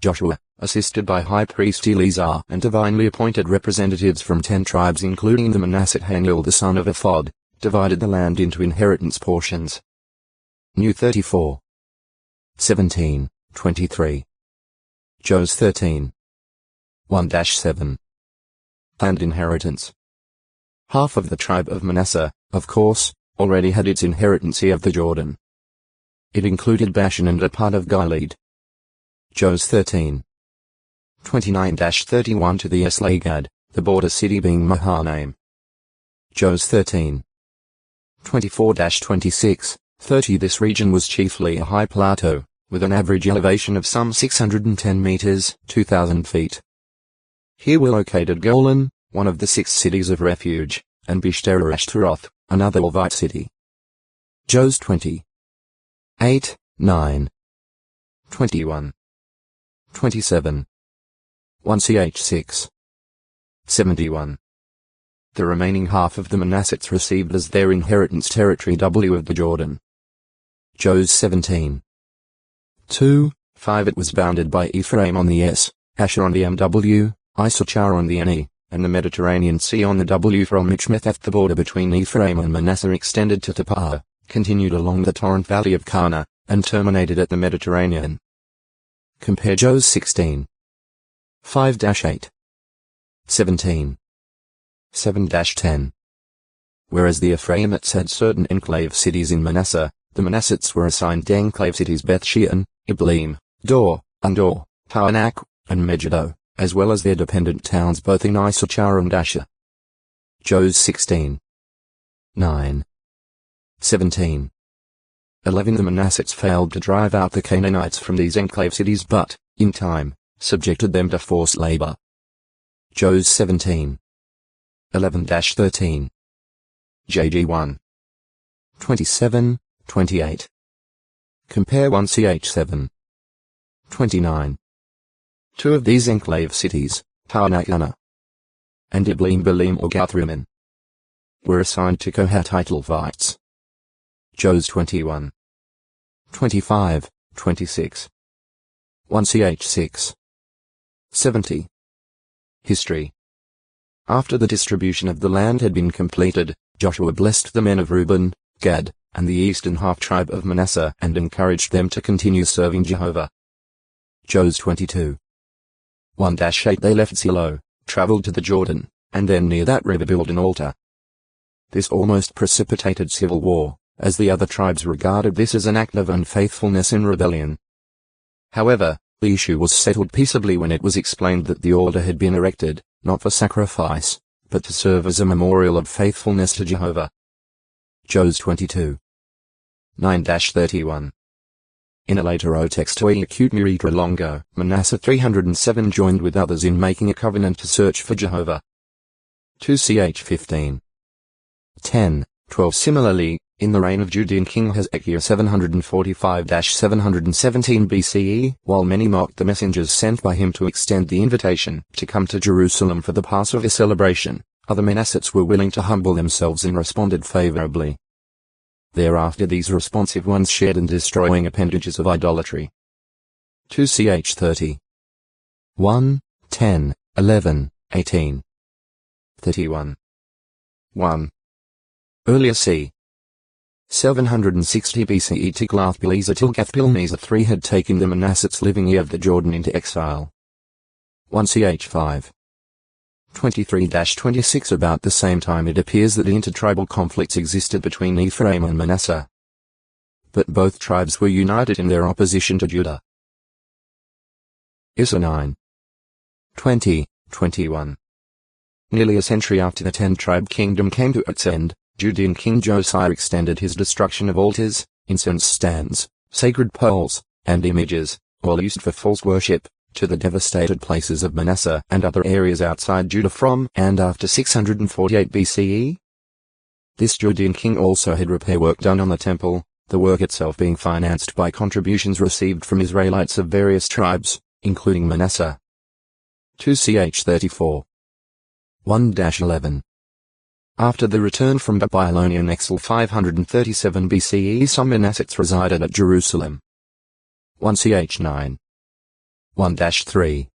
Joshua, assisted by High Priest Eleazar and divinely appointed representatives from 10 tribes including the Manasseh, Hanul the son of Ephod, divided the land into inheritance portions. New 34. 17, 23. Jos 13. 1-7. Land inheritance. Half of the tribe of Manasseh, of course, already had its inheritance of the Jordan. It included Bashan and a part of Gilead. Jos 13. 29-31 to the Eslagad, the border city being Mahanaim. Jos 13. 24-26, 30. This region was chiefly a high plateau, with an average elevation of some 610 meters, 2,000 feet. Here were located Golan, one of the 6 cities of refuge, and Bishtera Ashtaroth, another Levite city. Jos 20. 8, 9. 21. 27. 1ch6. 71. The remaining half of the Manassites received as their inheritance territory W of the Jordan. Jos 17. 2, 5. It was bounded by Ephraim on the S, Asher on the MW, Issachar on the NE, and the Mediterranean Sea on the W. From Michmeth, the border between Ephraim and Manasseh extended to Tapah, continued along the torrent valley of Kana, and terminated at the Mediterranean. Compare Jos 16. 5-8. 17. 7-10. Whereas the Ephraimites had certain enclave cities in Manasseh, the Manassites were assigned enclave cities Beth-shean, Ibleam, Dor, Undor, Taanach, and Megiddo, as well as their dependent towns both in Issachar and Asher. Jos 16. 9. 17. 11. The Manassites failed to drive out the Canaanites from these enclave cities but, in time, subjected them to forced labor. Jos 17. 11-13. JG 1. 27, 28. Compare 1ch7. 29. 2 of these enclave cities, Taanach and Ibleam Belim or Gathrimmon, were assigned to Kohathite Levites. Jos 21. 25, 26. 1ch6. 70. History. After the distribution of the land had been completed, Joshua blessed the men of Reuben, Gad, and the eastern half-tribe of Manasseh and encouraged them to continue serving Jehovah. Jos 22. 1-8. They left Silo, traveled to the Jordan, and then near that river built an altar. This almost precipitated civil war, as the other tribes regarded this as an act of unfaithfulness and rebellion. However, the issue was settled peaceably when it was explained that the altar had been erected, not for sacrifice, but to serve as a memorial of faithfulness to Jehovah. Jos 22. 9-31. In a later O-text to Acute Miritra Longo, Manasseh 307 joined with others in making a covenant to search for Jehovah. 2ch 15. 10, 12. Similarly, in the reign of Judean King Hezekiah 745-717 BCE, while many mocked the messengers sent by him to extend the invitation to come to Jerusalem for the Passover celebration, other Manassites were willing to humble themselves and responded favorably. Thereafter these responsive ones shared in destroying appendages of idolatry. 2ch 30. 1, 10, 11, 18. 31. 1. Earlier c. 760 BCE Tiglath-Pileser Tilgath-Pilneser III had taken the Manassites living east of the Jordan into exile. 1ch 5. 23-26. About the same time it appears that intertribal conflicts existed between Ephraim and Manasseh. But both tribes were united in their opposition to Judah. Issachar 9. 20, 21. Nearly a century after the 10-tribe kingdom came to its end, Judean King Josiah extended his destruction of altars, incense stands, sacred poles, and images, all used for false worship, to the devastated places of Manasseh and other areas outside Judah from and after 648 BCE. This Judean king also had repair work done on the temple, the work itself being financed by contributions received from Israelites of various tribes, including Manasseh. 2ch 34. 1-11. After the return from Babylonian exile 537 BCE, some Manassites resided at Jerusalem. 1ch 9. 1-3.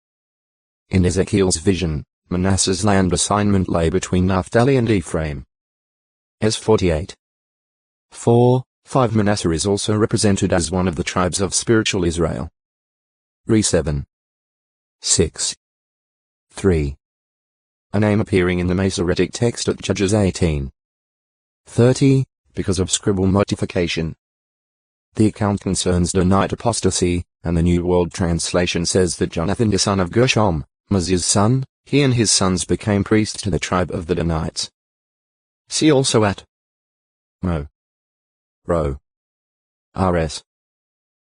In Ezekiel's vision, Manasseh's land assignment lay between Naphtali and Ephraim. Es 48. 4-5. Manasseh is also represented as one of the tribes of spiritual Israel. Re 7. 6. 3. A name appearing in the Masoretic text at Judges 18. 30, because of scribal modification. The account concerns Danite apostasy, and the New World Translation says that Jonathan the son of Gershom, Moses' son, he and his sons became priests to the tribe of the Danites. See also at Mo. Ro. Rs.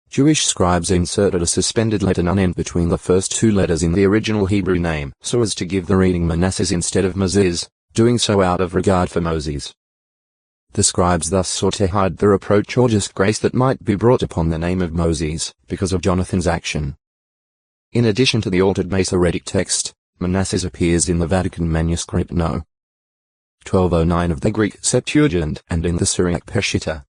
Jewish scribes inserted a suspended letter non between the first two letters in the original Hebrew name so as to give the reading Manasseh instead of Moses, doing so out of regard for Moses. The scribes thus sought to hide the reproach or disgrace that might be brought upon the name of Moses because of Jonathan's action. In addition to the altered Masoretic text, Manasseh appears in the Vatican manuscript No. 1209 of the Greek Septuagint and in the Syriac Peshitta.